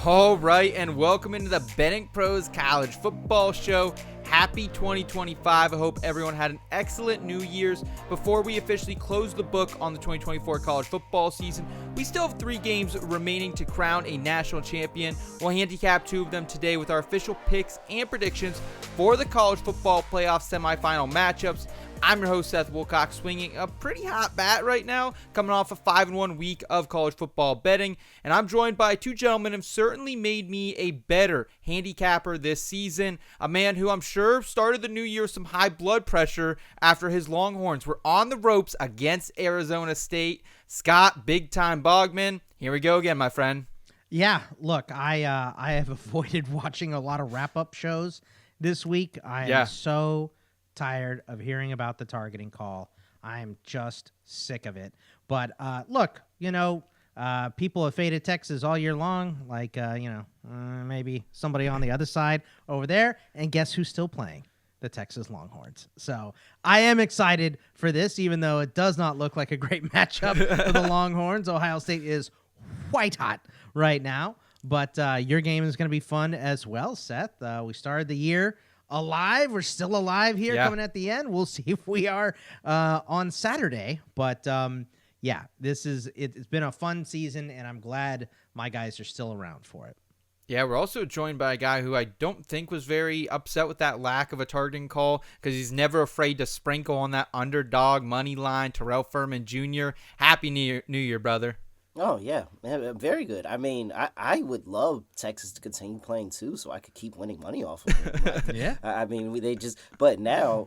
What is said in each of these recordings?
All right, and welcome into the BettingPros College Football Show. Happy 2025. I hope everyone had an excellent New Year's. Before we officially close the book on the 2024 college football season, we still have 3 games remaining to crown a national champion. We'll handicap 2 of them today with our official picks and predictions for the college football playoff semifinal matchups. I'm your host, Seth Woolcock, swinging a pretty hot bat right now, coming off a 5-1 week of college football betting, and I'm joined by 2 gentlemen who have certainly made me a better handicapper this season, a man who I'm sure started the new year with some high blood pressure after his Longhorns were on the ropes against Arizona State. Scott, Big Time Bogman, here we go again, my friend. Yeah, look, I have avoided watching a lot of wrap-up shows this week. I am so tired of hearing about the targeting call. I'm just sick of it. But look, people have faded Texas all year long, like, maybe somebody on the other side over there. And guess who's still playing? The Texas Longhorns. So I am excited for this, even though it does not look like a great matchup for the Longhorns. Ohio State is white hot right now. But your game is going to be fun as well, Seth. We started the year alive. We're still alive here coming at the end. We'll see if we are on Saturday. But, it's been a fun season, and I'm glad my guys are still around for it. Yeah, we're also joined by a guy who I don't think was very upset with that lack of a targeting call because he's never afraid to sprinkle on that underdog money line, Terrell Furman Jr. Happy New Year, brother. Oh, yeah, very good. I mean, I would love Texas to continue playing, too, so I could keep winning money off of it. Like, yeah. I mean, but now,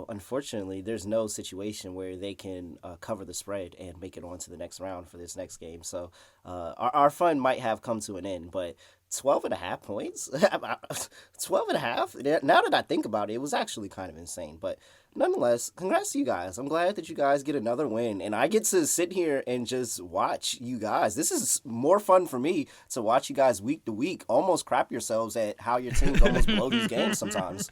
unfortunately, there's no situation where they can cover the spread and make it on to the next round for this next game. So our fun might have come to an end, but 12.5 points? 12.5? Now that I think about it, it was actually kind of insane. But nonetheless, congrats to you guys. I'm glad that you guys get another win. And I get to sit here and just watch you guys. This is more fun for me to watch you guys week to week almost crap yourselves at how your teams almost blow these games sometimes.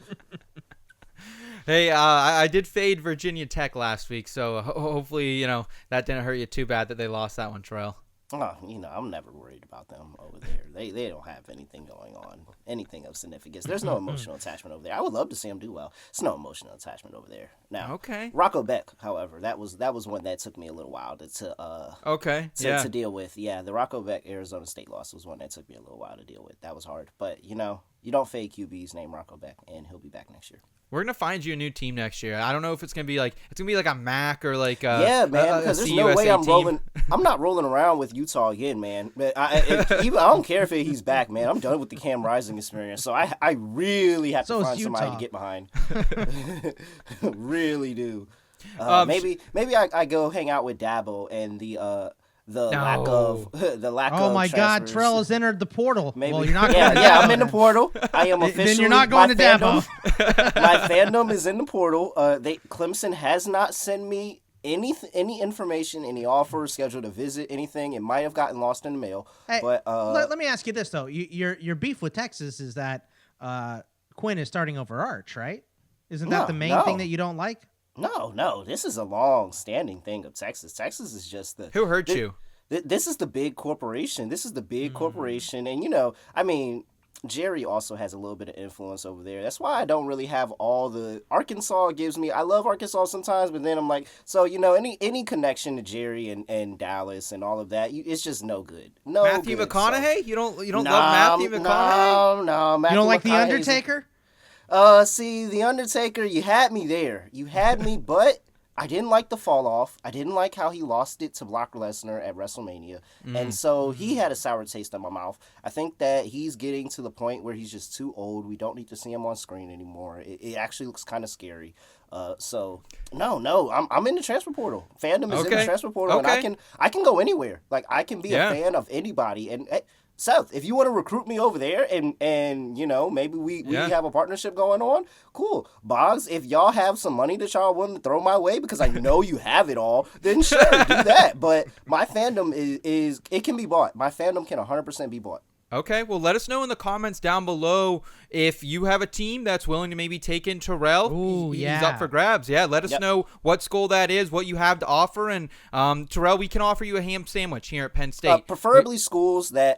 Hey, I did fade Virginia Tech last week, so hopefully, that didn't hurt you too bad that they lost that one, Terrell. Oh, I'm never worried about them over there. They don't have anything going on, anything of significance. There's no emotional attachment over there. I would love to see them do well. There's no emotional attachment over there. Now, okay. Rocco Beck, however, that was one that took me a little while to deal with. Yeah, the Rocco Beck Arizona State loss was one that took me a little while to deal with. That was hard, but you don't fade QB's name Rocco Beck, and he'll be back next year. We're gonna find you a new team next year. I don't know if it's gonna be like a MAC or like man, because there's no way I'm rolling. I'm not rolling around with Utah again, man. But I don't care if he's back, man. I'm done with the Cam Rising experience. So I really have to find somebody to get behind. Really do. Maybe I go hang out with Dabo and the lack of. Oh my God, transfers. Terrell has entered the portal. Maybe. Well, you're not going to I'm in the portal. I am officially. Then you're not going to Dabo. My fandom is in the portal. Clemson has not sent me any information, any offer, schedule to visit, anything. It might have gotten lost in the mail. Hey, but let me ask you this though: your beef with Texas is that Quinn is starting over Arch, right? Isn't that the main thing that you don't like? No. This is a long-standing thing of Texas. Texas is just the... Who hurt you? This is the big corporation. This is the big corporation. And, Jerry also has a little bit of influence over there. That's why I don't really have all the... Arkansas gives me... I love Arkansas sometimes, but then I'm like... So, any connection to Jerry and Dallas and all of that, it's just no good. No Matthew good, McConaughey? So. You don't love Matthew McConaughey? No. You don't like The Undertaker? See, The Undertaker, you had me there. You had me, but I didn't like the fall off. I didn't like how he lost it to Brock Lesnar at WrestleMania. And so he had a sour taste in my mouth. I think that he's getting to the point where he's just too old. We don't need to see him on screen anymore. It actually looks kind of scary. So no, I'm in the transfer portal. Fandom is in the transfer portal, and I can go anywhere. Like, I can be a fan of anybody. And Seth, if you want to recruit me over there and maybe we have a partnership going on, cool. Boggs, if y'all have some money that y'all willing to throw my way, because I know you have it all, then sure, do that. But my fandom is it can be bought. My fandom can 100% be bought. Okay, well, let us know in the comments down below if you have a team that's willing to maybe take in Terrell. Ooh, He's up for grabs. Yeah, let us know what school that is, what you have to offer. And Terrell, we can offer you a ham sandwich here at Penn State. Preferably schools that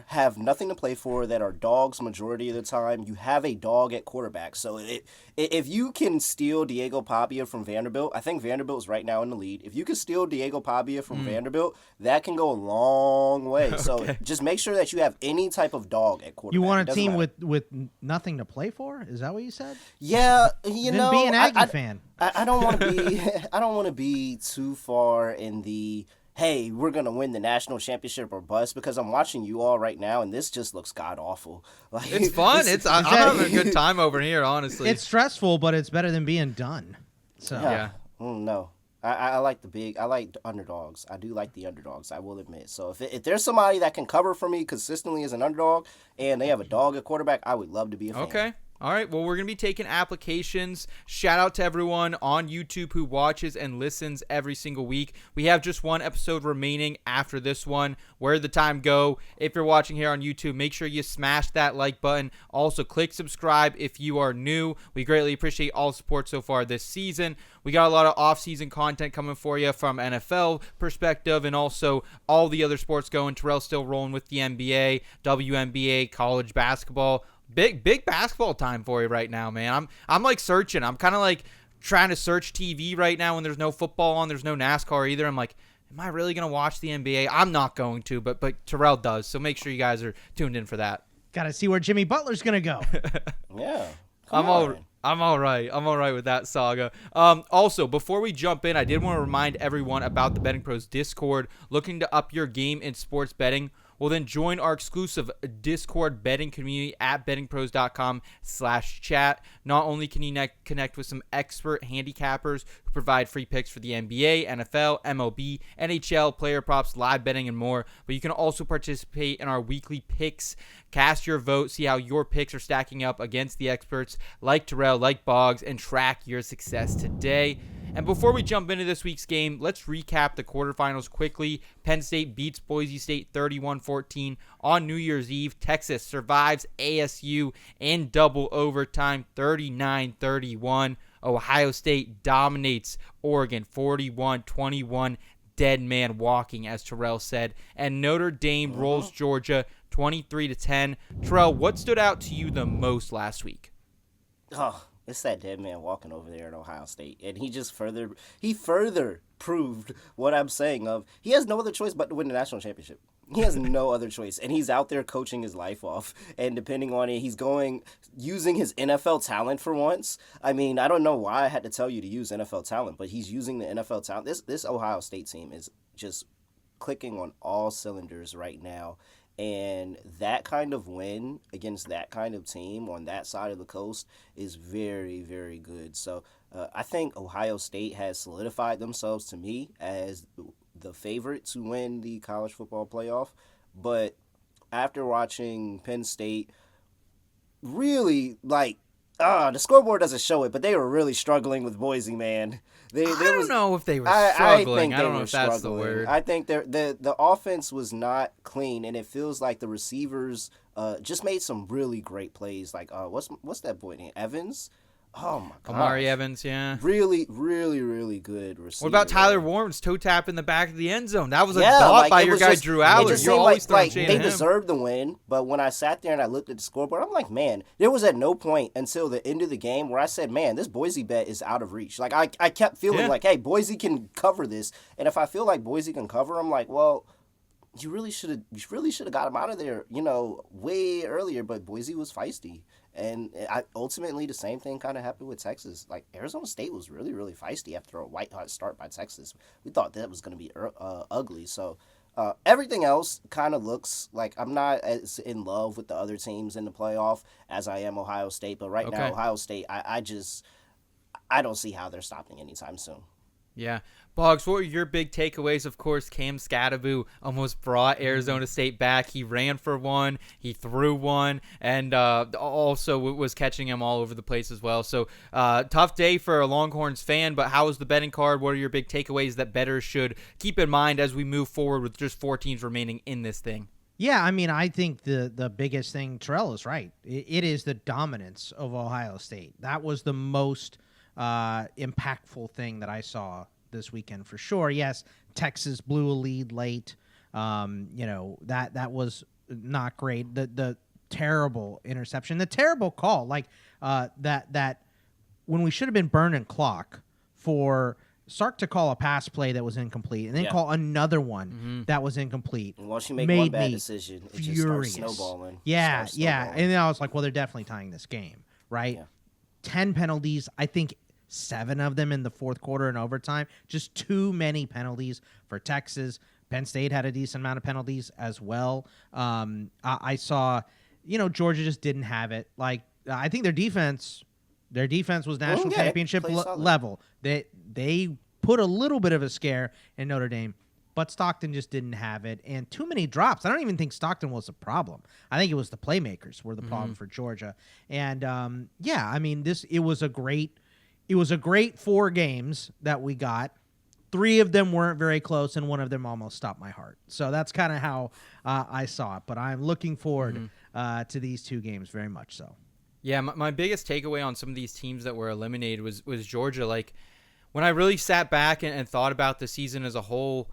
have nothing to play for, that are dogs majority of the time. You have a dog at quarterback. So if you can steal Diego Pavia from Vanderbilt, I think Vanderbilt is right now in the lead. If you can steal Diego Pavia from Vanderbilt, that can go a long way. Okay. So just make sure that you have any type of dog at quarterback. You want a team with nothing to play for? Is that what you said? Yeah, then be an Aggie fan. I don't want to be I don't want to be too far in the hey, we're gonna win the national championship or bust, because I'm watching you all right now and this just looks god awful. Like, it's fun. I'm having a good time over here, honestly. It's stressful, but it's better than being done. So yeah. No. I like I like underdogs. I do like the underdogs, I will admit. So if there's somebody that can cover for me consistently as an underdog and they have a dog at quarterback, I would love to be a fan. Okay. All right, well, we're going to be taking applications. Shout out to everyone on YouTube who watches and listens every single week. We have just one episode remaining after this one. Where'd the time go? If you're watching here on YouTube, make sure you smash that like button. Also, click subscribe if you are new. We greatly appreciate all the support so far this season. We got a lot of off-season content coming for you from NFL perspective and also all the other sports going. Terrell's still rolling with the NBA, WNBA, college basketball. Big basketball time for you right now, man. I'm like searching. I'm kind of like trying to search TV right now when there's no football on, there's no NASCAR either. I'm like, am I really going to watch the NBA? I'm not going to, but Terrell does. So make sure you guys are tuned in for that. Got to see where Jimmy Butler's going to go. Yeah. I'm all right. I'm all right with that saga. Also, before we jump in, I did want to remind everyone about the Betting Pros Discord. Looking to up your game in sports betting? Well, then join our exclusive Discord betting community at bettingpros.com/chat. Not only can you connect with some expert handicappers who provide free picks for the NBA, NFL, MLB, NHL, player props, live betting, and more, but you can also participate in our weekly picks. Cast your vote, see how your picks are stacking up against the experts like Terrell, like Boggs, and track your success today. And before we jump into this week's game, let's recap the quarterfinals quickly. Penn State beats Boise State 31-14 on New Year's Eve. Texas survives ASU in double overtime 39-31. Ohio State dominates Oregon 41-21. Dead man walking, as Terrell said. And Notre Dame rolls Georgia 23-10. Terrell, what stood out to you the most last week? It's that dead man walking over there at Ohio State. And he further proved what I'm saying of he has no other choice but to win the national championship. He has no other choice. And he's out there coaching his life off. And depending on it, he's using his NFL talent for once. I mean, I don't know why I had to tell you to use NFL talent, but he's using the NFL talent. This Ohio State team is just clicking on all cylinders right now. And that kind of win against that kind of team on that side of the coast is very, very good. So I think Ohio State has solidified themselves to me as the favorite to win the college football playoff. But after watching Penn State really, the scoreboard doesn't show it, but they were really struggling with Boise, man. I don't know if they were struggling. I don't know if that's the word. I think the offense was not clean, and it feels like the receivers just made some really great plays. Like, what's that boy named Evans? Oh, my God. Amari Evans, yeah. Really, really, really good receiver. What about Tyler Warren's toe tap in the back of the end zone? That was a dot by your guy, Drew Allen. You're always throwing shade at him. They deserved the win, but when I sat there and I looked at the scoreboard, I'm like, man, there was at no point until the end of the game where I said, man, this Boise bet is out of reach. Like, I kept feeling like, hey, Boise can cover this. And if I feel like Boise can cover, I'm like, well, you really should have got him out of there, way earlier, but Boise was feisty. And ultimately, the same thing kind of happened with Texas. Like, Arizona State was really, really feisty after a white-hot start by Texas. We thought that was going to be ugly. So everything else kind of looks like I'm not as in love with the other teams in the playoff as I am Ohio State. But right now, Ohio State, I don't see how they're stopping anytime soon. Yeah. Boggs, what were your big takeaways? Of course, Cam Scadaboo almost brought Arizona State back. He ran for one, he threw one, and also was catching him all over the place as well. So tough day for a Longhorns fan, but how was the betting card? What are your big takeaways that bettors should keep in mind as we move forward with just 4 teams remaining in this thing? Yeah, I mean, I think the biggest thing, Terrell is right. It is the dominance of Ohio State. That was the most impactful thing that I saw this weekend for sure. Yes, Texas blew a lead late. That was not great. The terrible interception, the terrible call, like that when we should have been burning clock for Sark to call a pass play that was incomplete and then call another one that was incomplete. And once you make one bad decision, it just starts snowballing. Yeah. And then I was like, well, they're definitely tying this game, right? Yeah. 10 penalties, I think 7 of them in the fourth quarter and overtime. Just too many penalties for Texas. Penn State had a decent amount of penalties as well. I saw, Georgia just didn't have it. Like, I think their defense was national championship level. They put a little bit of a scare in Notre Dame, but Stockton just didn't have it, and too many drops. I don't even think Stockton was the problem. I think it was the playmakers were the problem for Georgia. And I mean, it was a great 4 games that we got. 3 of them weren't very close, and one of them almost stopped my heart. So that's kind of how I saw it. But I'm looking forward to these 2 games very much so. Yeah, my biggest takeaway on some of these teams that were eliminated was Georgia. Like, when I really sat back and thought about the season as a whole,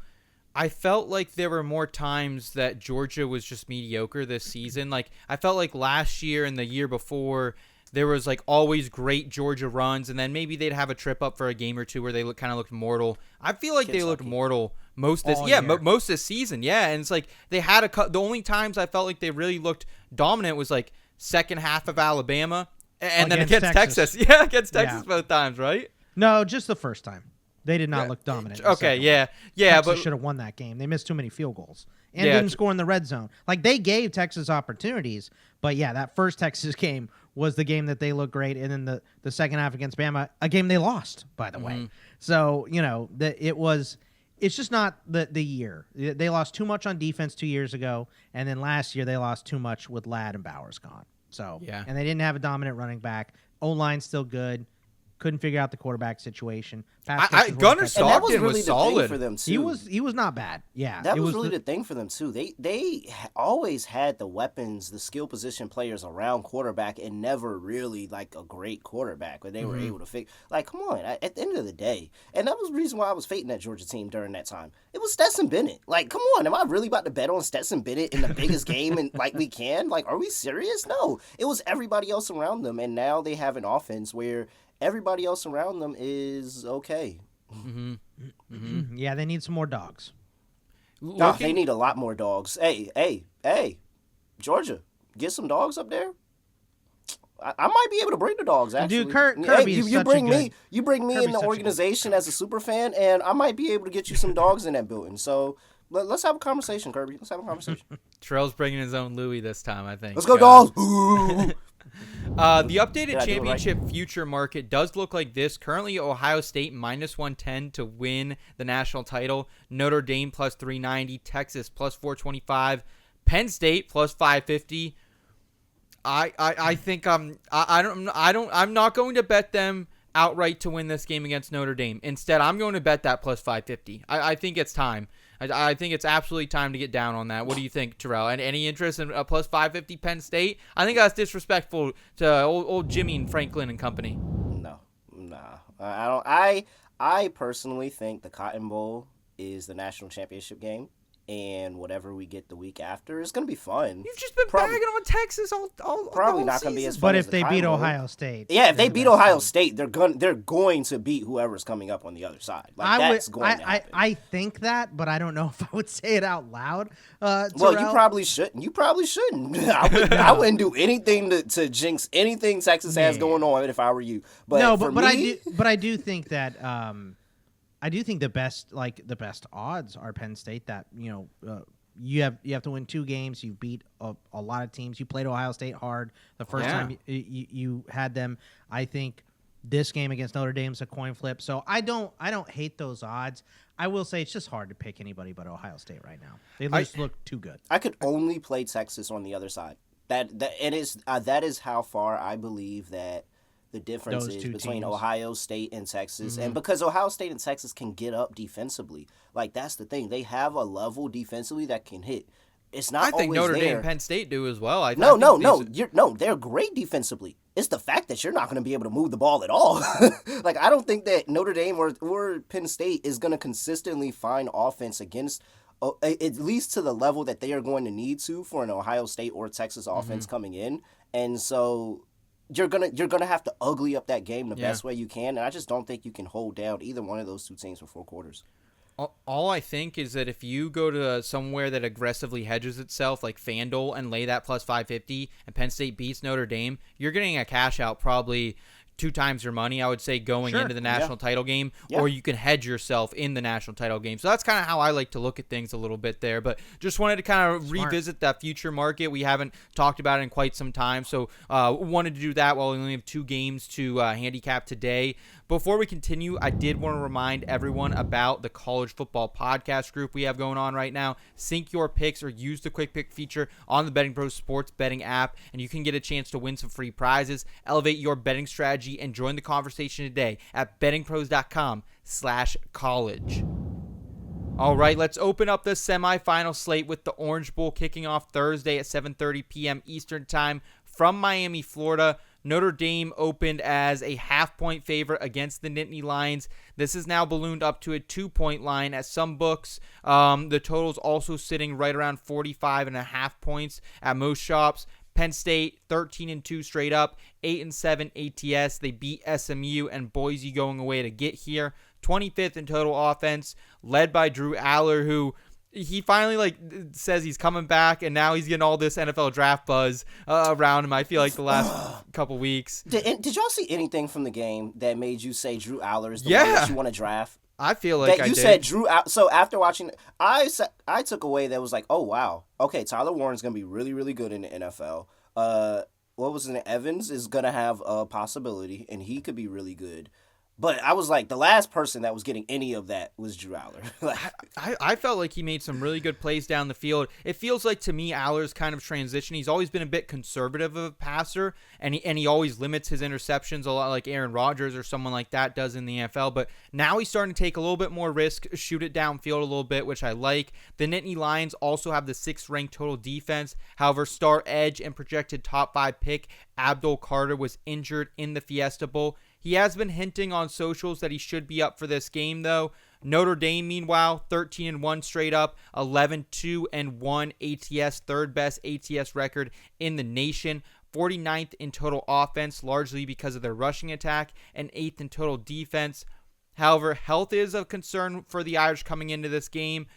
I felt like there were more times that Georgia was just mediocre this season. Like, I felt like last year and the year before, there was like always great Georgia runs, and then maybe they'd have a trip up for a game or two where they kind of looked mortal. I feel like they looked mortal most this most this season. Yeah, and it's like they had the only times I felt like they really looked dominant was like second half of Alabama and then against Texas. Yeah, against Texas both times, right? No, just the first time. They did not look dominant. Okay, yeah, Texas should have won that game. They missed too many field goals and didn't score in the red zone. Like, they gave Texas opportunities, but that first Texas game was the game that they looked great, and then the second half against Bama, a game they lost, by the way. So it's just not the year. They lost too much on defense 2 years ago, and then last year they lost too much with Ladd and Bowers gone. So and they didn't have a dominant running back. O-line's still good. Couldn't figure out the quarterback situation. Gunnar Stockton was solid for them too. He was not bad. Yeah, that was really the thing for them too. They always had the weapons, the skill position players around quarterback, and never really like a great quarterback where they were able to figure. Like, come on, at the end of the day, and that was the reason why I was fading that Georgia team during that time. It was Stetson Bennett. Like, come on, am I really about to bet on Stetson Bennett in the biggest game and like we can? Like, are we serious? No, it was everybody else around them, and now they have an offense where everybody else around them is okay. Yeah, they need some more dogs. They need a lot more dogs. Hey, Georgia, get some dogs up there. I might be able to bring the dogs, actually. Dude, Kirby is you bring me in the organization as a super fan, and I might be able to get you some dogs in that building. So let's have a conversation, Kirby. Let's have a conversation. Terrell's bringing his own Louis this time, I think. Let's go, dogs! The updated championship future market does look like this. Currently, Ohio State -110 to win the national title. Notre Dame plus 390. Texas plus 425. Penn State plus 550. I think I'm not going to bet them outright to win this game against Notre Dame. Instead, I'm going to bet that plus 550. I think it's time. I think it's absolutely time to get down on that. What do you think, Terrell? And any interest in a plus 550 Penn State? I think that's disrespectful to old Jimmy and Franklin and company. No, I don't. I personally think the Cotton Bowl is the national championship game. And whatever we get the week after is going to be fun. You've just been bagging on Texas all probably not going to be as fun. But if they beat Ohio State, if they beat Ohio State, they're going to beat whoever's coming up on the other side. Like, that's going to happen. I think that, but I don't know if I would say it out loud. Well, you probably shouldn't. I wouldn't do anything to jinx anything Texas has going on if I were you. But I do think that. I do think the best odds are Penn State. That you have to win 2 games. You beat a lot of teams. You played Ohio State hard the first time you had them. I think this game against Notre Dame's a coin flip. So I don't hate those odds. I will say it's just hard to pick anybody but Ohio State right now. They just look too good. I could only play Texas on the other side. That is how far I believe that. The difference is between teams. Ohio State and Texas. And because Ohio State and Texas can get up defensively. Like, that's the thing. They have a level defensively that can hit. it's not I think always Notre there. Dame and Penn State do as well. No, they're great defensively. It's the fact that you're not going to be able to move the ball at all. Like, I don't think that Notre Dame or Penn State is going to consistently find offense against, at least to the level that they are going to need to for an Ohio State or Texas offense coming in. And so you're gonna have to ugly up that game the best way you can. And I just don't think you can hold down either one of those two teams for 4 quarters. All I think is that if you go to somewhere that aggressively hedges itself, like FanDuel, and lay that plus 550, and Penn State beats Notre Dame, you're getting a cash out probably 2 times your money, I would say, going into the national title game, or you can hedge yourself in the national title game. So that's kind of how I like to look at things a little bit there. But just wanted to kind of revisit that future market. We haven't talked about it in quite some time, so wanted to do that while we only have 2 games to handicap today. Before we continue, I did want to remind everyone about the college football podcast group we have going on right now. Sync your picks or use the quick pick feature on the BettingPros sports betting app, and you can get a chance to win some free prizes. Elevate your betting strategy and join the conversation today at bettingpros.com/college. All right, let's open up the semifinal slate with the Orange Bowl kicking off Thursday at 7:30 p.m. Eastern Time from Miami, Florida. Notre Dame opened as a half-point favorite against the Nittany Lions. This is now ballooned up to a 2-point line at some books. The total's also sitting right around 45.5 points at most shops. Penn State 13-2 straight up, 8-7 ATS. They beat SMU and Boise going away to get here. 25th in total offense, led by Drew Aller, who he finally says he's coming back, and now he's getting all this NFL draft buzz around him. I feel like the last couple weeks. Did y'all see anything from the game that made you say Drew Aller is the one that you want to draft? I feel like that you said Drew. So after watching, I took away that was like, oh wow, okay, Tyler Warren's gonna be really really good in the NFL. What was it? Evans is gonna have a possibility, and he could be really good. But I was like, the last person that was getting any of that was Drew Aller. I felt like he made some really good plays down the field. It feels like, to me, Aller's kind of transition. He's always been a bit conservative of a passer, and he always limits his interceptions a lot, like Aaron Rodgers or someone like that does in the NFL. But now he's starting to take a little bit more risk, shoot it downfield a little bit, which I like. The Nittany Lions also have the 6th-ranked total defense. However, star edge and projected top 5 pick Abdul Carter was injured in the Fiesta Bowl. He has been hinting on socials that he should be up for this game, though. Notre Dame, meanwhile, 13-1 straight up, 11-2-1 ATS, 3rd best ATS record in the nation, 49th in total offense, largely because of their rushing attack, and 8th in total defense. However, health is a concern for the Irish coming into this game.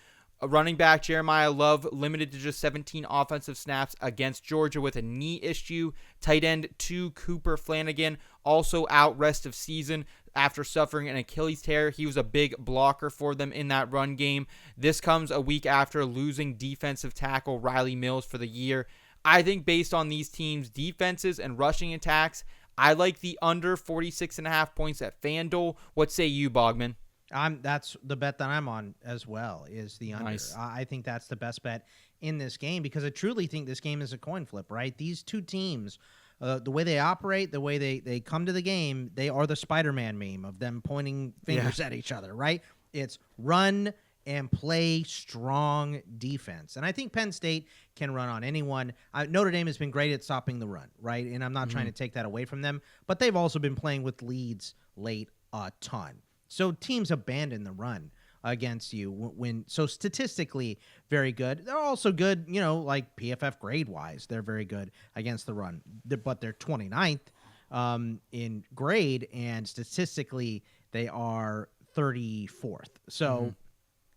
Running back Jeremiah Love limited to just 17 offensive snaps against Georgia with a knee issue. Tight end 2 Cooper Flanagan also out rest of season after suffering an Achilles tear. He was a big blocker for them in that run game. This comes a week after losing defensive tackle Riley Mills for the year. I think based on these teams' defenses and rushing attacks, I like the under 46.5 points at FanDuel. What say you, Bogman? That's the bet that I'm on as well, is the under. Nice. I think that's the best bet in this game because I truly think this game is a coin flip, right? These two teams, the way they operate, the way they come to the game, they are the Spider-Man meme of them pointing fingers at each other, right? It's run and play strong defense. And I think Penn State can run on anyone. Notre Dame has been great at stopping the run, right? And I'm not trying to take that away from them, but they've also been playing with leads late a ton. So teams abandon the run against you so statistically very good. They're also good, like PFF grade-wise. They're very good against the run. But they're 29th in grade, and statistically they are 34th. So,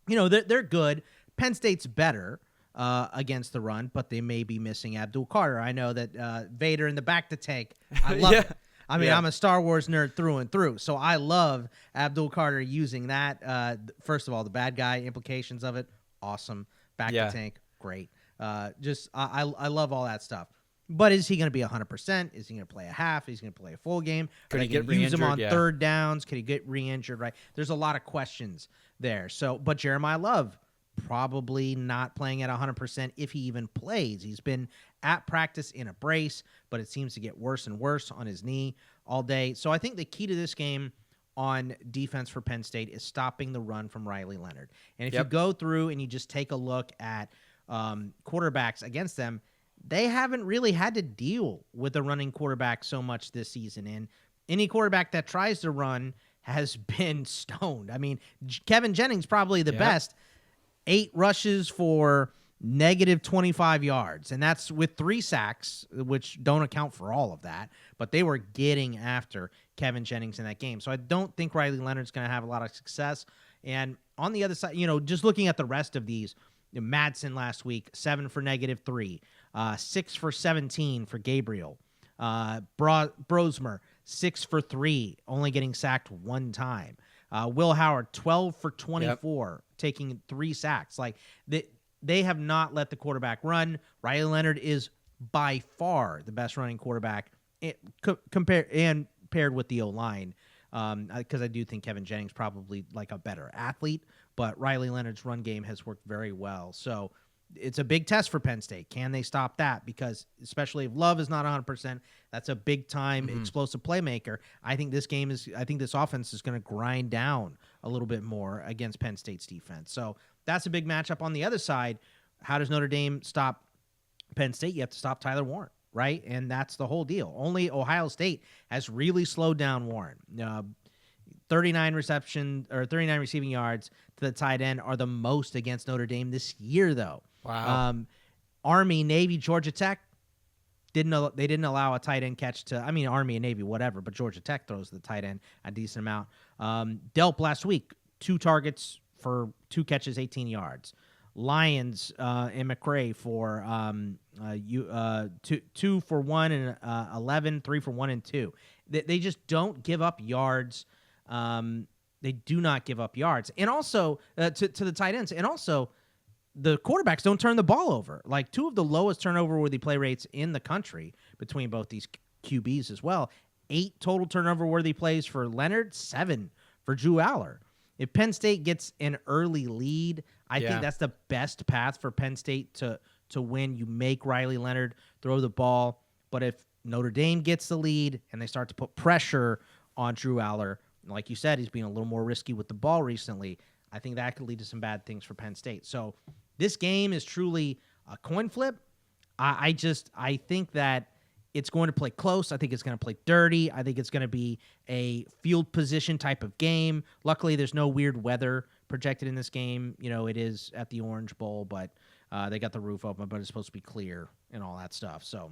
they're good. Penn State's better against the run, but they may be missing Abdul Carter. I know that Vader in the back to tank. I love it. I mean, I'm a Star Wars nerd through and through, so I love Abdul Carter using that. First of all, the bad guy implications of it, awesome. Back to tank, great. I love all that stuff. But is he going to be 100%? Is he going to play a half? Is he going to play a full game? Could he get use him on re-injured? third downs? Could he get re-injured? Right? There's a lot of questions there. But Jeremiah Love probably not playing at 100% if he even plays. He's been at practice in a brace, but it seems to get worse and worse on his knee all day. So I think the key to this game on defense for Penn State is stopping the run from Riley Leonard. And if you go through and you just take a look at quarterbacks against them, they haven't really had to deal with a running quarterback so much this season. And any quarterback that tries to run has been stoned. I mean, Kevin Jennings probably the best. 8 rushes for negative 25 yards, and that's with 3 sacks, which don't account for all of that, but they were getting after Kevin Jennings in that game. So I don't think Riley Leonard's going to have a lot of success. And on the other side, just looking at the rest of these, Madsen last week, 7 for negative 3, 6 for 17 for Gabriel. Brosmer, 6 for 3, only getting sacked 1 time. Will Howard, 12 for 24, taking 3 sacks. Like, they have not let the quarterback run. Riley Leonard is by far the best running quarterback paired with the O-line, because I do think Kevin Jennings probably like a better athlete, but Riley Leonard's run game has worked very well. So it's a big test for Penn State. Can they stop that? Because especially if Love is not 100%, that's a big-time explosive playmaker. I think this offense is going to grind down a little bit more against Penn State's defense. So that's a big matchup. On the other side, how does Notre Dame stop Penn State? You have to stop Tyler Warren, right? And that's the whole deal. Only Ohio State has really slowed down Warren. 39 receiving yards to the tight end are the most against Notre Dame this year, though. Wow. Army, Navy, Georgia Tech didn't allow a tight end catch to. I mean, Army and Navy, whatever, but Georgia Tech throws the tight end a decent amount. Delp last week, 2 targets for 2 catches, 18 yards. Lions and McRae for 2 for 1 and 11, 3 for 1 and 2. They just don't give up yards. They do not give up yards, and also to the tight ends, and also the quarterbacks don't turn the ball over. Like 2 of the lowest turnover-worthy play rates in the country between both these QBs as well. 8 total turnover-worthy plays for Leonard, 7 for Drew Aller. If Penn State gets an early lead, I think that's the best path for Penn State to win. You make Riley Leonard throw the ball, but if Notre Dame gets the lead and they start to put pressure on Drew Aller, like you said, he's been a little more risky with the ball recently. I think that could lead to some bad things for Penn State. So this game is truly a coin flip. I think that it's going to play close. I think it's going to play dirty. I think it's going to be a field position type of game. Luckily, there's no weird weather projected in this game. It is at the Orange Bowl, but they got the roof open, but it's supposed to be clear and all that stuff. So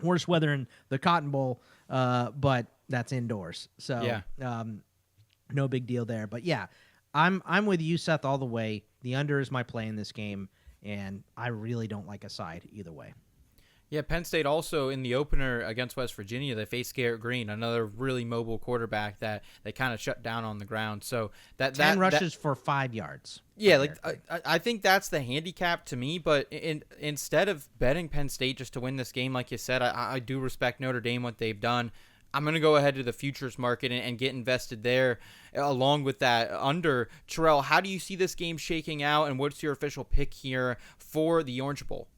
worse weather in the Cotton Bowl, but that's indoors. So no big deal there. But yeah, I'm with you, Seth, all the way. The under is my play in this game, and I really don't like a side either way. Yeah, Penn State also in the opener against West Virginia, they faced Garrett Green, another really mobile quarterback that they kind of shut down on the ground. So 10 rushes for 5 yards. Yeah, I think that's the handicap to me. But instead of betting Penn State just to win this game, like you said, I do respect Notre Dame, what they've done. I'm going to go ahead to the futures market and get invested there along with that under. Terrell, how do you see this game shaking out, and what's your official pick here for the Orange Bowl?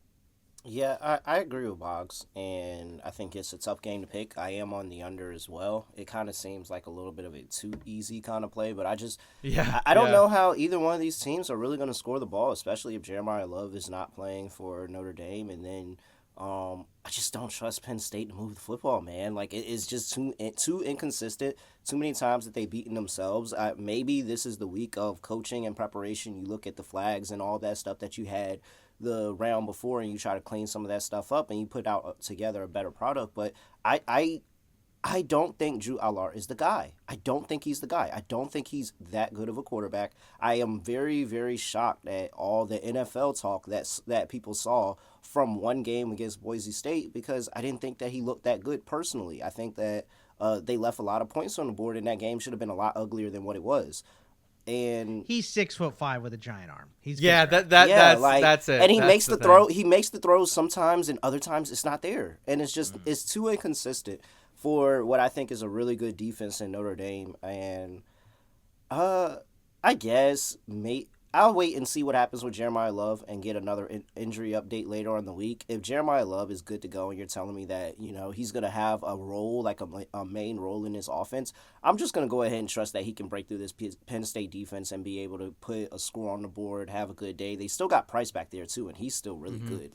Yeah, I agree with Boggs, and I think it's a tough game to pick. I am on the under as well. It kind of seems like a little bit of a too easy kind of play, but I don't know how either one of these teams are really going to score the ball, especially if Jeremiah Love is not playing for Notre Dame, and then I just don't trust Penn State to move the football, man. Like, it's just too inconsistent. Too many times that they've beaten themselves. Maybe this is the week of coaching and preparation. You look at the flags and all that stuff that you had the round before, and you try to clean some of that stuff up, and you put out together a better product. But I don't think Drew Aller is the guy. I don't think he's the guy. I don't think he's that good of a quarterback. I am very, very shocked at all the NFL talk that people saw from one game against Boise State, because I didn't think that he looked that good personally. I think that they left a lot of points on the board, and that game should have been a lot uglier than what it was. And he's 6'5" with a giant arm. That's it. And he makes the throw. He makes the throws sometimes, and other times it's not there. And it's just it's too inconsistent for what I think is a really good defense in Notre Dame. And I I'll wait and see what happens with Jeremiah Love and get another injury update later on in the week. If Jeremiah Love is good to go and you're telling me that, he's going to have a role, like a main role in this offense, I'm just going to go ahead and trust that he can break through this Penn State defense and be able to put a score on the board, have a good day. They still got Price back there too, and he's still really good.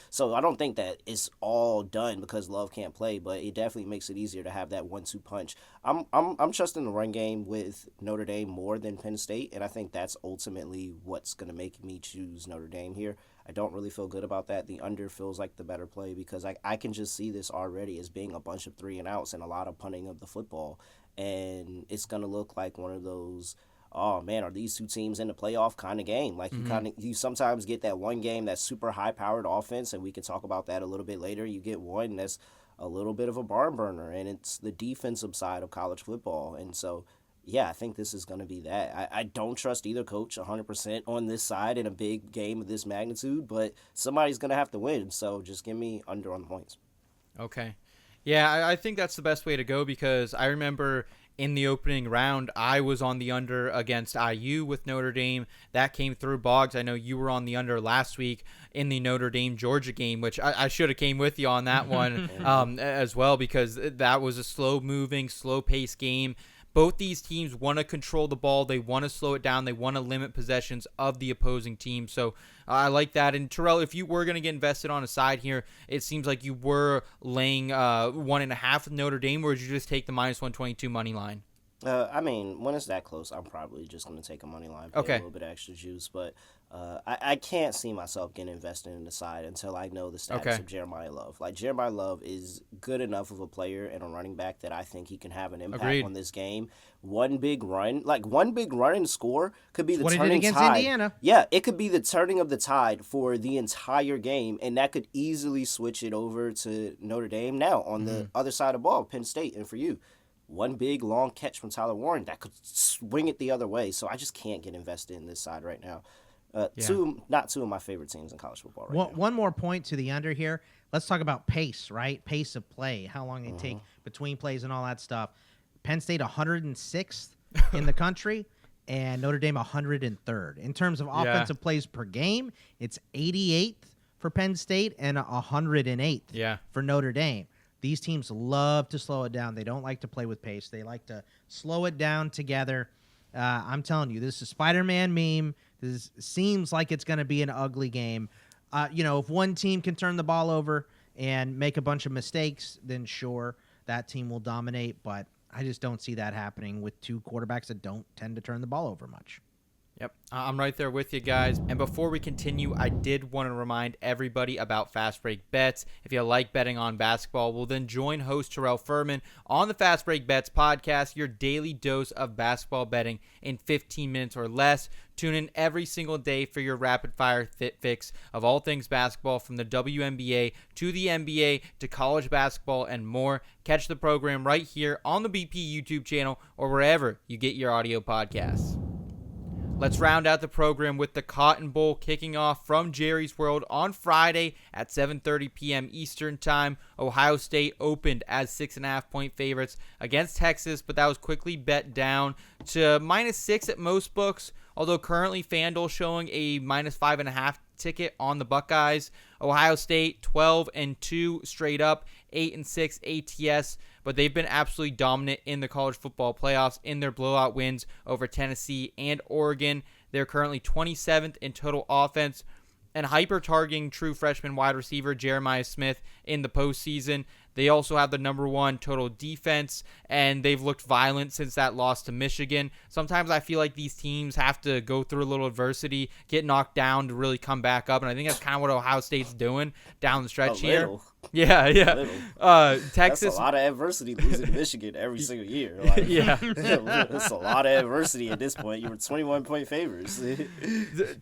So I don't think that it's all done because Love can't play, but it definitely makes it easier to have that 1-2 punch. I'm trusting the run game with Notre Dame more than Penn State, and I think that's ultimately what's going to make me choose Notre Dame here. I don't really feel good about that. The under feels like the better play because I can just see this already as being a bunch of 3-and-outs and a lot of punting of the football, and it's going to look like one of those, oh man, are these two teams in the playoff kind of game? Like you sometimes get that one game that's super high-powered offense, and we can talk about that a little bit later. You get one that's a little bit of a barn burner, and it's the defensive side of college football, and so yeah, I think this is going to be that. I don't trust either coach 100% on this side in a big game of this magnitude, but somebody's going to have to win. So just give me under on the points. Okay. Yeah, I think that's the best way to go because I remember in the opening round, I was on the under against IU with Notre Dame. That came through. Boggs, I know you were on the under last week in the Notre Dame-Georgia game, which I should have came with you on that one as well because that was a slow-moving, slow-paced game. Both these teams want to control the ball. They want to slow it down. They want to limit possessions of the opposing team. So I like that. And Terrell, if you were going to get invested on a side here, it seems like you were laying 1.5 with Notre Dame, or would you just take the -122 money line? When it's that close, I'm probably just going to take a money line, pay a little bit of extra juice. But I can't see myself getting invested in the side until I know the status of Jeremiah Love. Like, Jeremiah Love is good enough of a player and a running back that I think he can have an impact on this game. One big run and score could be the turning tide. What he did against Indiana. Yeah, it could be the turning of the tide for the entire game, and that could easily switch it over to Notre Dame now on the other side of the ball, Penn State, and for you. One big, long catch from Tyler Warren that could swing it the other way. So I just can't get invested in this side right now. Not two of my favorite teams in college football right now. One more point to the under here. Let's talk about pace, right? Pace of play, how long they take between plays and all that stuff. Penn State 106th in the country and Notre Dame 103rd. In terms of offensive plays per game, it's 88th for Penn State and 108th for Notre Dame. These teams love to slow it down. They don't like to play with pace. They like to slow it down together. I'm telling you, this is a Spider-Man meme. This seems like it's going to be an ugly game. If one team can turn the ball over and make a bunch of mistakes, then sure, that team will dominate. But I just don't see that happening with two quarterbacks that don't tend to turn the ball over much. Yep, I'm right there with you guys. And before we continue, I did want to remind everybody about Fast Break Bets. If you like betting on basketball, well, then join host Terrell Furman on the Fast Break Bets podcast, your daily dose of basketball betting in 15 minutes or less. Tune in every single day for your rapid-fire fix of all things basketball, from the WNBA to the NBA to college basketball and more. Catch the program right here on the BP YouTube channel or wherever you get your audio podcasts. Let's round out the program with the Cotton Bowl kicking off from Jerry's World on Friday at 7:30 p.m. Eastern Time. Ohio State opened as 6.5-point favorites against Texas, but that was quickly bet down to -6 at most books, although currently FanDuel showing a -5.5 ticket on the Buckeyes. Ohio State 12-2 straight up, 8-6 ATS, but they've been absolutely dominant in the college football playoffs in their blowout wins over Tennessee and Oregon. They're currently 27th in total offense and hyper-targeting true freshman wide receiver Jeremiah Smith in the postseason. They also have the number 1 total defense, and they've looked violent since that loss to Michigan. Sometimes I feel like these teams have to go through a little adversity, get knocked down to really come back up, and I think that's kind of what Ohio State's doing down the stretch here. Yeah. Texas. That's a lot of adversity losing to Michigan every single year. That's a lot of adversity at this point. You were 21-point favorites.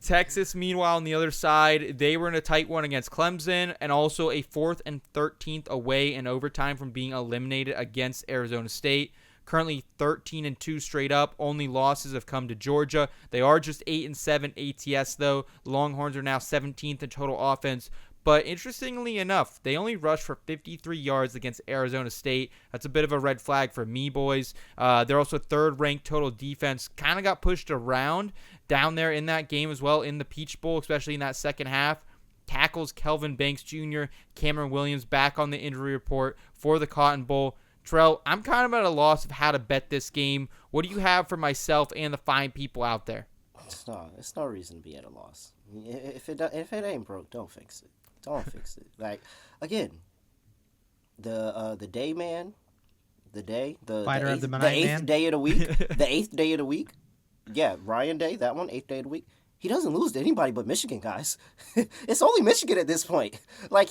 Texas, meanwhile, on the other side, they were in a tight one against Clemson, and also a 4th and 13th away in overtime from being eliminated against Arizona State. Currently 13-2 straight up. Only losses have come to Georgia. They are just 8-7 ATS though. The Longhorns are now 17th in total offense But interestingly enough, they only rushed for 53 yards against Arizona State. That's a bit of a red flag for me, boys. They're also third-ranked total defense. Kind of got pushed around down there in that game as well in the Peach Bowl, especially in that second half. Tackles Kelvin Banks Jr., Cameron Williams back on the injury report for the Cotton Bowl. Terrell, I'm kind of at a loss of how to bet this game. What do you have for myself and the fine people out there? It's no reason to be at a loss. If it ain't broke, don't fix it. Don't fix it. Like, again, the day man, the Fighter of the eighth man. day of the week, the 8th day of the week. Yeah, Ryan Day, that one, 8th day of the week. He doesn't lose to anybody but Michigan, guys. It's only Michigan at this point. Like,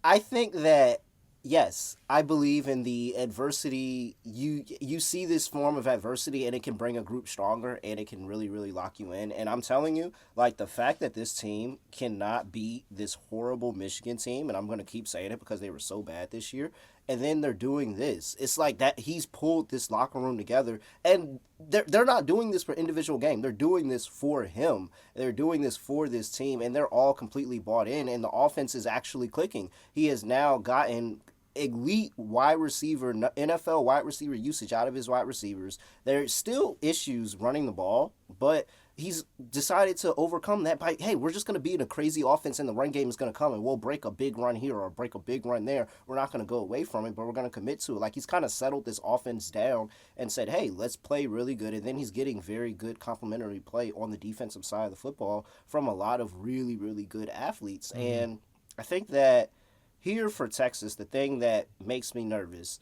I think that, yes, I believe in the adversity. You see this form of adversity, and it can bring a group stronger, and it can really, really lock you in. And I'm telling you, like, the fact that this team cannot beat this horrible Michigan team, and I'm going to keep saying it because they were so bad this year, and then they're doing this. It's like that he's pulled this locker room together, and they're not doing this for individual game. They're doing this for him. They're doing this for this team, and they're all completely bought in, and the offense is actually clicking. He has now gotten elite wide receiver, NFL wide receiver usage out of his wide receivers. There's still issues running the ball, but he's decided to overcome that by, hey, we're just going to be in a crazy offense and the run game is going to come and we'll break a big run here or break a big run there. We're not going to go away from it, but we're going to commit to it. Like, he's kind of settled this offense down and said, hey, let's play really good. And then he's getting very good complementary play on the defensive side of the football from a lot of really, really good athletes. Mm-hmm. And I think that here for Texas, the thing that makes me nervous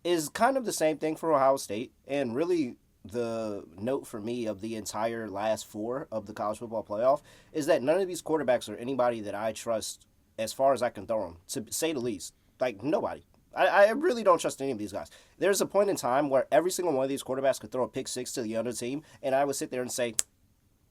is kind of the same thing for Ohio State, and really the note for me of the entire last 4 of the college football playoff is that none of these quarterbacks are anybody that I trust as far as I can throw them, to say the least. Like, nobody. I really don't trust any of these guys. There's a point in time where every single one of these quarterbacks could throw a pick 6 to the other team, and I would sit there and say,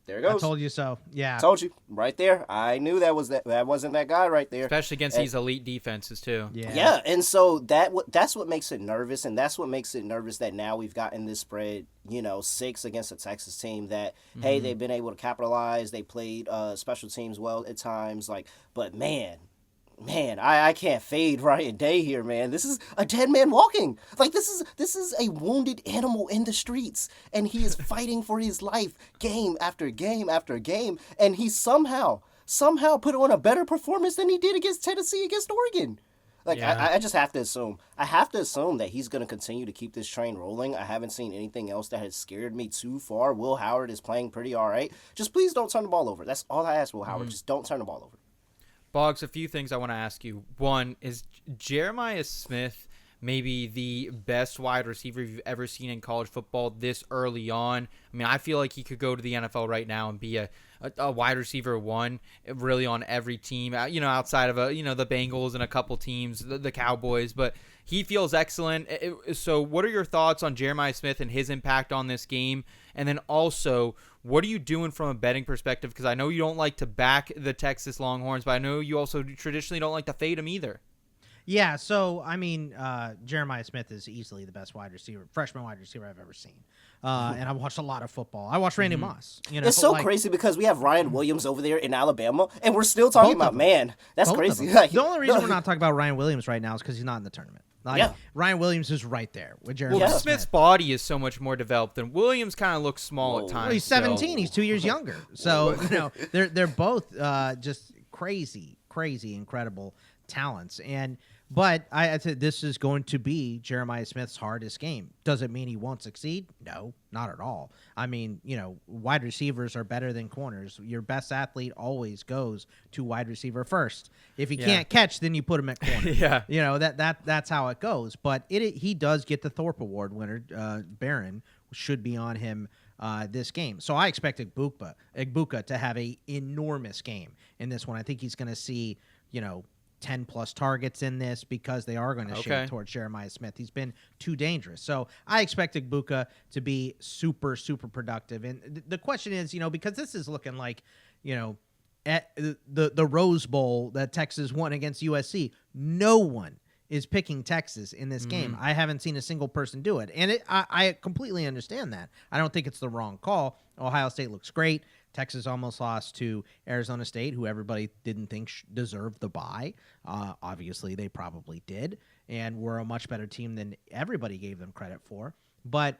there it goes. I told you so. Yeah. Told you. Right there. I knew that wasn't that guy right there. Especially against these elite defenses, too. Yeah. And so that's what makes it nervous, and that's what makes it nervous that now we've gotten this spread, 6 against a Texas team that, hey, they've been able to capitalize. They played special teams well at times. But man, I can't fade Ryan Day here, man. This is a dead man walking. Like, this is a wounded animal in the streets, and he is fighting for his life game after game after game, and he somehow put on a better performance than he did against Tennessee, against Oregon. Like, yeah. I just have to assume. I have to assume that he's going to continue to keep this train rolling. I haven't seen anything else that has scared me too far. Will Howard is playing pretty all right. Just please don't turn the ball over. That's all I ask, Will Howard. Just don't turn the ball over. Boggs, a few things I want to ask you. One, is Jeremiah Smith maybe the best wide receiver you've ever seen in college football this early on? I mean, I feel like he could go to the NFL right now and be a wide receiver 1 really on every team, outside of the Bengals and a couple teams, the Cowboys, but he feels excellent. So what are your thoughts on Jeremiah Smith and his impact on this game? And then also, what are you doing from a betting perspective? Because I know you don't like to back the Texas Longhorns, but I know you also traditionally don't like to fade them either. Yeah, so, I mean, Jeremiah Smith is easily the best freshman wide receiver I've ever seen. And I watched a lot of football. I watched Randy Moss. It's so crazy because we have Ryan Williams over there in Alabama, and we're still talking about, man, that's crazy. The only reason we're not talking about Ryan Williams right now is because he's not in the tournament. Yeah. Ryan Williams is right there with Jeremiah Smith. Smith's body is so much more developed than Williams. Kind of looks small at times. Well, he's 17. He's 2 years younger. So, they're both just crazy, incredible talents. But I said this is going to be Jeremiah Smith's hardest game. Does it mean he won't succeed? No, not at all. I mean, wide receivers are better than corners. Your best athlete always goes to wide receiver first. If he can't catch, then you put him at corner. That's how it goes. But he does get the Thorpe Award winner. Barron should be on him this game. So I expect Egbuka to have an enormous game in this one. I think he's going to see, 10-plus targets in this because they are going to shift towards Jeremiah Smith. He's been too dangerous. So I expect Egbuka to be super, super productive. And the question is, because this is looking like, at the Rose Bowl that Texas won against USC, no one is picking Texas in this game. I haven't seen a single person do it. And I completely understand that. I don't think it's the wrong call. Ohio State looks great. Texas almost lost to Arizona State, who everybody didn't think deserved the bye. Obviously, they probably did, and were a much better team than everybody gave them credit for. But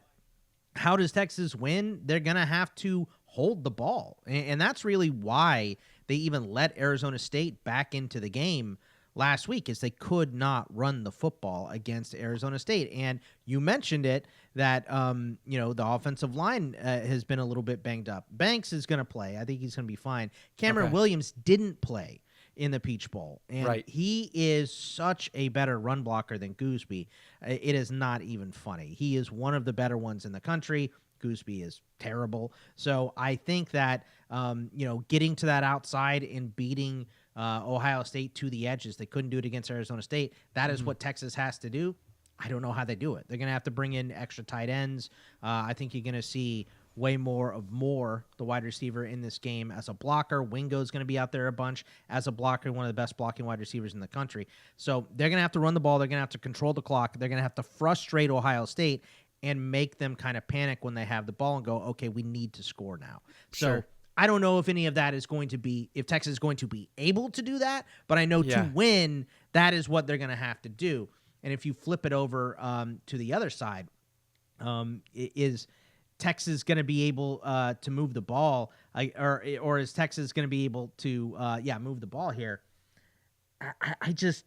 how does Texas win? They're going to have to hold the ball, and that's really why they even let Arizona State back into the game last week, is they could not run the football against Arizona State. And you mentioned it, that the offensive line has been a little bit banged up. Banks is going to play. I think he's going to be fine. Cameron Williams didn't play in the Peach Bowl, and he is such a better run blocker than Gooseby. It is not even funny. He is one of the better ones in the country. Gooseby is terrible. So I think that getting to that outside and beating Ohio State to the edges, they couldn't do it against Arizona State. That is what Texas has to do. I don't know how they do it. They're going to have to bring in extra tight ends. I think you're going to see way more of the wide receiver in this game as a blocker. Wingo's going to be out there a bunch as a blocker, one of the best blocking wide receivers in the country. So they're going to have to run the ball. They're going to have to control the clock. They're going to have to frustrate Ohio State and make them kind of panic when they have the ball and go, okay, we need to score now. So I don't know if any of that is going to be, if Texas is going to be able to do that, but I know to win, that is what they're going to have to do. And if you flip it over to the other side, is Texas going to be able to move the ball, or is Texas going to be able to, move the ball here? I just,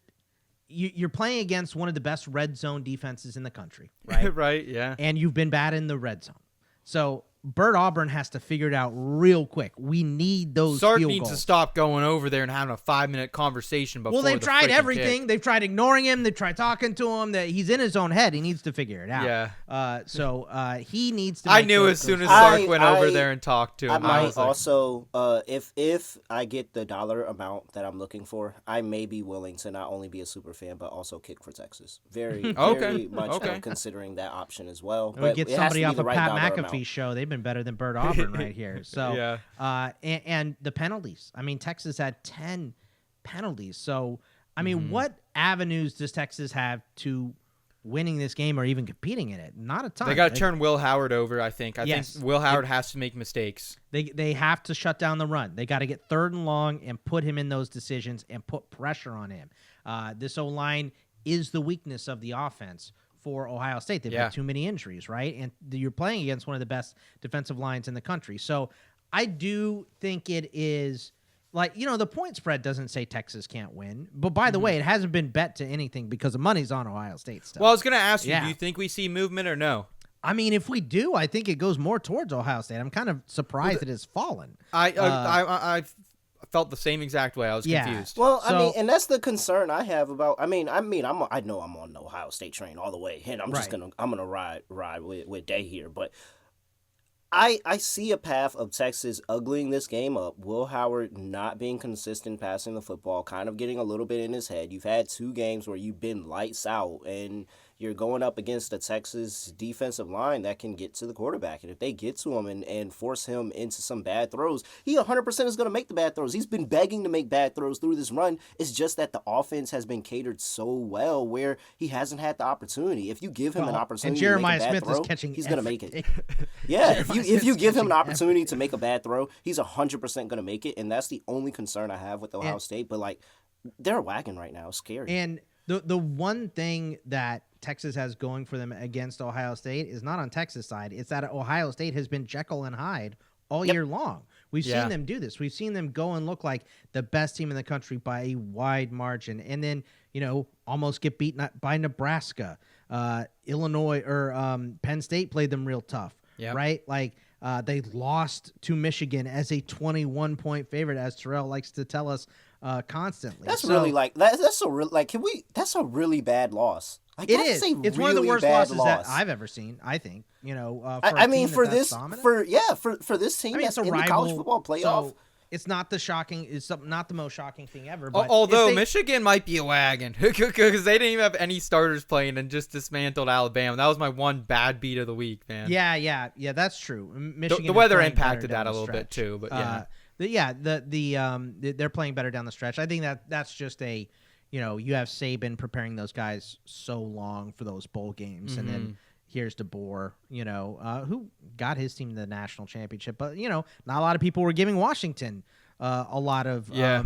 you're playing against one of the best red zone defenses in the country, right? Right, yeah. And you've been bad in the red zone. So Bert Auburn has to figure it out real quick. We need those Sark field needs goals. to stop going over there and having a 5-minute conversation before. Well, they've tried everything. Kick. They've tried ignoring him. They've tried talking to him. That he's in his own head. He needs to figure it out. Yeah. So he needs to. I knew as soon as Sark went over there and talked to him. I might also, if I get the dollar amount that I'm looking for, I may be willing to not only be a super fan but also kick for Texas. Very much considering that option as well. But get somebody off of Pat McAfee's show. They've been better than Bert Auburn right here. So and the penalties. I mean, Texas had 10 penalties. So I mean, what avenues does Texas have to winning this game or even competing in it? Not a ton. They got to turn Will Howard over, I think. I think Will Howard has to make mistakes. They have to shut down the run. They got to get 3rd and long and put him in those decisions and put pressure on him. This O-line is the weakness of the offense for Ohio State. They've had too many injuries, right? And you're playing against one of the best defensive lines in the country. So I do think it is, like, the point spread doesn't say Texas can't win. But by the way, it hasn't been bet to anything because the money's on Ohio State stuff. Well, I was going to ask you, do you think we see movement or no? I mean, if we do, I think it goes more towards Ohio State. I'm kind of surprised it has fallen. I felt the same exact way. I was confused. Well, I mean, and that's the concern I have about. I know I'm on the Ohio State train all the way, and I'm just gonna ride with Day here. But I see a path of Texas uglying this game up. Will Howard not being consistent passing the football, kind of getting a little bit in his head. You've had 2 games where you've been lights out, and you're going up against a Texas defensive line that can get to the quarterback. And if they get to him and force him into some bad throws, he 100% is going to make the bad throws. He's been begging to make bad throws through this run. It's just that the offense has been catered so well where he hasn't had the opportunity. If you give him an opportunity to make a bad throw, he's going to make it. Yeah, if you give him an opportunity to make a bad throw, he's 100% going to make it. And that's the only concern I have with Ohio State. But, like, they're a wagon right now. It's scary. And the one thing that Texas has going for them against Ohio State is not on Texas' side. It's that Ohio State has been Jekyll and Hyde all year long. We've seen them do this. We've seen them go and look like the best team in the country by a wide margin, and then almost get beaten by Nebraska, Illinois, or Penn State played them real tough, right? Like they lost to Michigan as a 21-point favorite, as Terrell likes to tell us constantly. That's really that's a really bad loss. Like, it is. It's really one of the worst losses that I've ever seen. I think for this team, it's in the college football playoff. So it's not the shocking. It's not the most shocking thing ever. But although Michigan might be a wagon because they didn't even have any starters playing and just dismantled Alabama. That was my one bad beat of the week, man. Yeah, that's true. Michigan. The weather impacted that a little bit too, but they're playing better down the stretch. I think that's just a. You have Saban preparing those guys so long for those bowl games, and then here's DeBoer, who got his team to the national championship. But, not a lot of people were giving Washington a lot of, not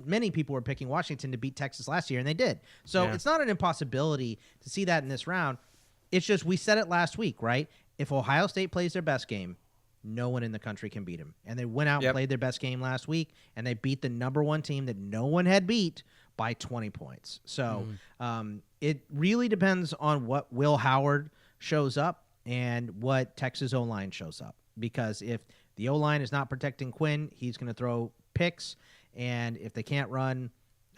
many people were picking Washington to beat Texas last year, and they did. So it's not an impossibility to see that in this round. It's just we said it last week, right? If Ohio State plays their best game, no one in the country can beat them. And they went out and played their best game last week, and they beat the number one team that no one had beat by 20 points. So it really depends on what Will Howard shows up and what Texas O-line shows up. Because if the O-line is not protecting Quinn, he's going to throw picks. And if they can't run,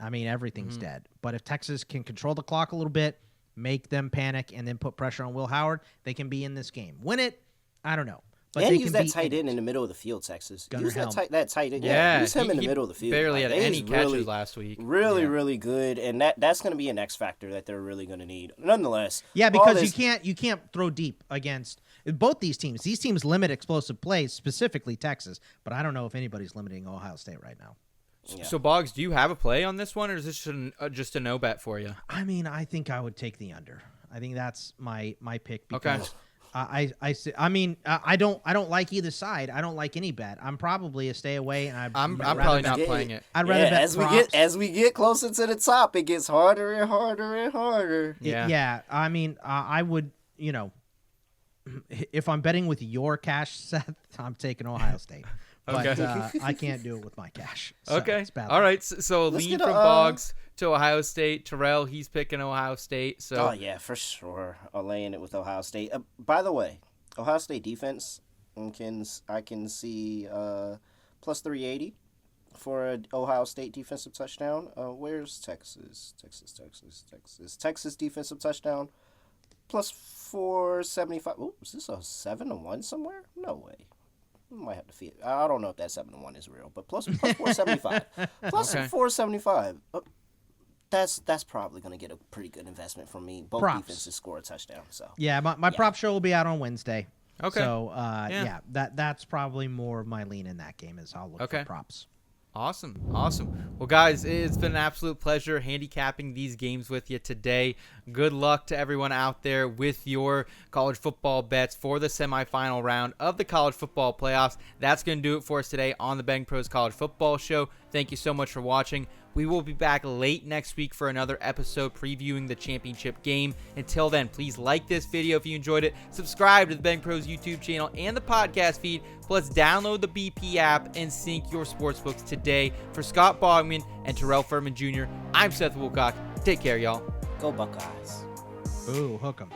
everything's dead. But if Texas can control the clock a little bit, make them panic, and then put pressure on Will Howard, they can be in this game. Win it? I don't know. But and use that tight end in the middle of the field, Texas. Use that tight end. Yeah, use him in the middle of the field. Barely had any catches last week. Really good, and that's going to be an X factor that they're really going to need. Nonetheless, because you can't throw deep against both these teams. These teams limit explosive plays, specifically Texas, but I don't know if anybody's limiting Ohio State right now. Yeah. So, Boggs, do you have a play on this one, or is this just a no bet for you? I think I would take the under. I think that's my pick because. Okay. I don't like either side. I don't like any bet. I'm probably a stay away, and I'm probably not playing it. I'd rather bet as we get closer to the top, it gets harder and harder and harder. Yeah. I would, if I'm betting with your cash, Seth, I'm taking Ohio State. But I can't do it with my cash. So okay. It's bad. All right. So lean from Boggs to Ohio State. Terrell, he's picking Ohio State. So. Oh, yeah, for sure. I'm laying it with Ohio State. By the way, Ohio State defense, I can see plus 380 for an Ohio State defensive touchdown. Where's Texas? Texas defensive touchdown. Plus 475. Oh, is this a 7-1 somewhere? No way. Might have to feed. I don't know if that 7-1 is real, but plus 475. Plus 475. That's probably going to get a pretty good investment from me. Both defenses score a touchdown. So yeah, my prop show will be out on Wednesday. Okay. So that's probably more of my lean in that game is I'll look for props. Awesome. Well, guys, it's been an absolute pleasure handicapping these games with you today. Good luck to everyone out there with your college football bets for the semifinal round of the college football playoffs. That's going to do it for us today on the BettingPros College Football Show. Thank you so much for watching. We will be back late next week for another episode previewing the championship game. Until then, please like this video if you enjoyed it. Subscribe to the BettingPros YouTube channel and the podcast feed. Plus, download the BP app and sync your sportsbooks today. For Scott Bogman and Terrell Furman Jr., I'm Seth Woolcock. Take care, y'all. Go Buckeyes. Ooh, hook 'em.